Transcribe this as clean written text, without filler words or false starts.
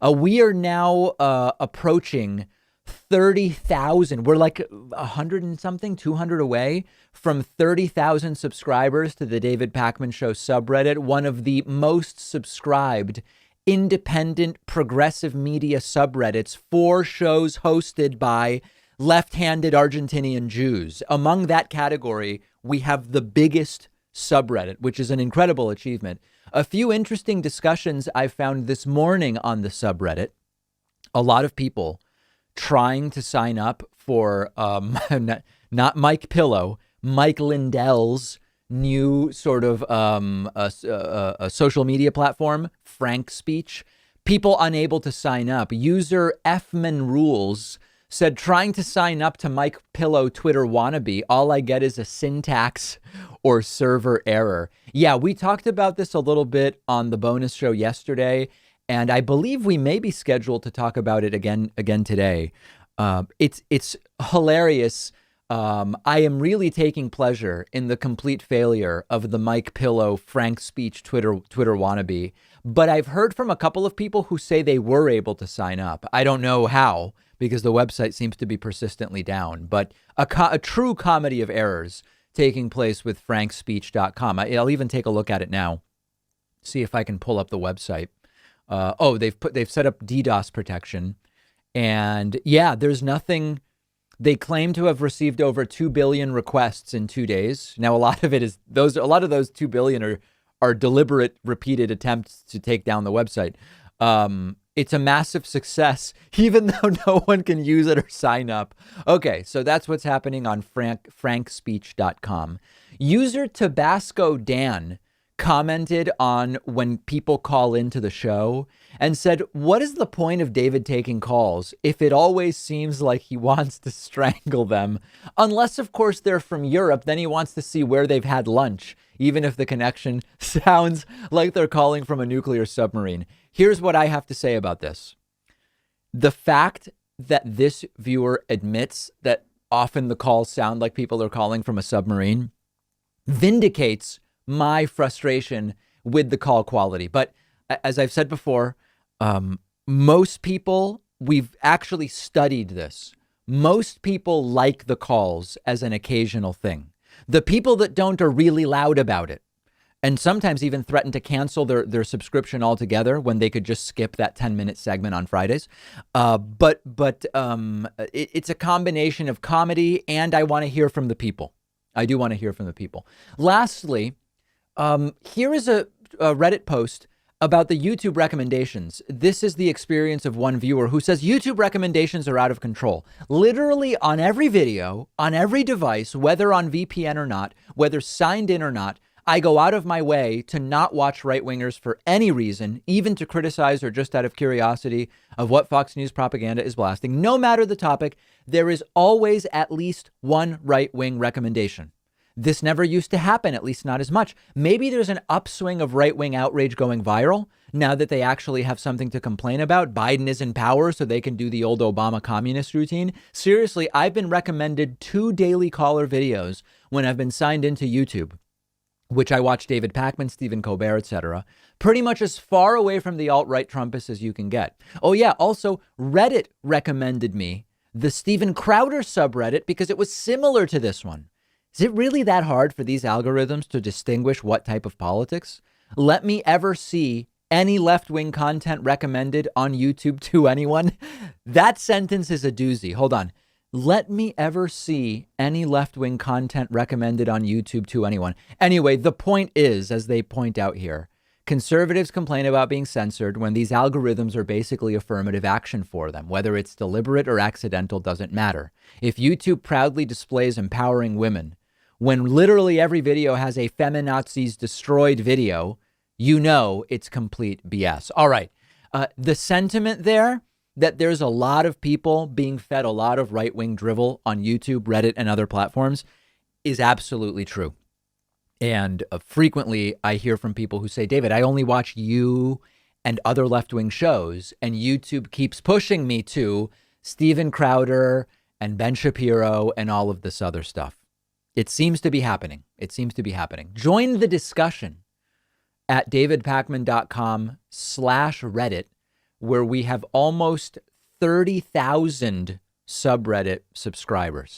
We are now approaching 30,000. We're like 100 and something, 200 away from 30,000 subscribers to the David Pakman Show subreddit, one of the most subscribed independent progressive media subreddits for shows hosted by left-handed Argentinian Jews. Among that category, we have the biggest subreddit, which is an incredible achievement. A few interesting discussions I found this morning on the subreddit. A lot of people trying to sign up for not MyPillow, Mike Lindell's new sort of a social media platform, Frank Speech. People unable to sign up. User Fman Rules said, trying to sign up to MyPillow Twitter wannabe, all I get is a syntax or server error. Yeah, we talked about this a little bit on the bonus show yesterday, and I believe we may be scheduled to talk about it again today. It's hilarious. I am really taking pleasure in the complete failure of the MyPillow Frank Speech Twitter wannabe. But I've heard from a couple of people who say they were able to sign up. I don't know how, because the website seems to be persistently down. But a true comedy of errors taking place with frankspeech.com. I'll even take a look at it now, see if I can pull up the website. They've set up DDoS protection. And yeah, there's nothing. They claim to have received over 2 billion requests in 2 days. Now, a lot of those 2 billion are deliberate, repeated attempts to take down the website. It's a massive success, even though no one can use it or sign up. Okay, so that's what's happening on frankspeech.com. User Tabasco Dan commented on when people call into the show and said, what is the point of David taking calls if it always seems like he wants to strangle them? Unless, of course, they're from Europe, then he wants to see where they've had lunch, even if the connection sounds like they're calling from a nuclear submarine. Here's what I have to say about this. The fact that this viewer admits that often the calls sound like people are calling from a submarine vindicates my frustration with the call quality. But as I've said before, most people, we've actually studied this. Most people like the calls as an occasional thing. The people that don't are really loud about it, and sometimes even threaten to cancel their subscription altogether when they could just skip that 10-minute segment on Fridays. But it's a combination of comedy, and I want to hear from the people. I do want to hear from the people. Lastly, here is a Reddit post about the YouTube recommendations. This is the experience of one viewer who says YouTube recommendations are out of control. Literally on every video, on every device, whether on VPN or not, whether signed in or not, I go out of my way to not watch right-wingers for any reason, even to criticize or just out of curiosity of what Fox News propaganda is blasting. No matter the topic, there is always at least one right-wing recommendation. This never used to happen, at least not as much. Maybe there's an upswing of right-wing outrage going viral now that they actually have something to complain about. Biden is in power, so they can do the old Obama communist routine. Seriously, I've been recommended 2 Daily Caller videos when I've been signed into YouTube, which I watch David Pakman, Stephen Colbert, etc. Pretty much as far away from the alt-right Trumpists as you can get. Oh yeah, also Reddit recommended me the Steven Crowder subreddit because it was similar to this one. Is it really that hard for these algorithms to distinguish what type of politics? Let me ever see any left-wing content recommended on YouTube to anyone? That sentence is a doozy. Hold on. Let me ever see any left-wing content recommended on YouTube to anyone. Anyway, the point is, as they point out here, conservatives complain about being censored when these algorithms are basically affirmative action for them. Whether it's deliberate or accidental doesn't matter. If YouTube proudly displays empowering women, when literally every video has a feminazis destroyed video, you know it's complete BS. All right. The sentiment there that there's a lot of people being fed a lot of right-wing drivel on YouTube, Reddit, and other platforms is absolutely true. And frequently I hear from people who say, David, I only watch you and other left-wing shows, and YouTube keeps pushing me to Steven Crowder and Ben Shapiro and all of this other stuff. It seems to be happening. It seems to be happening. Join the discussion at davidpakman.com/Reddit, where we have almost 30,000 subreddit subscribers.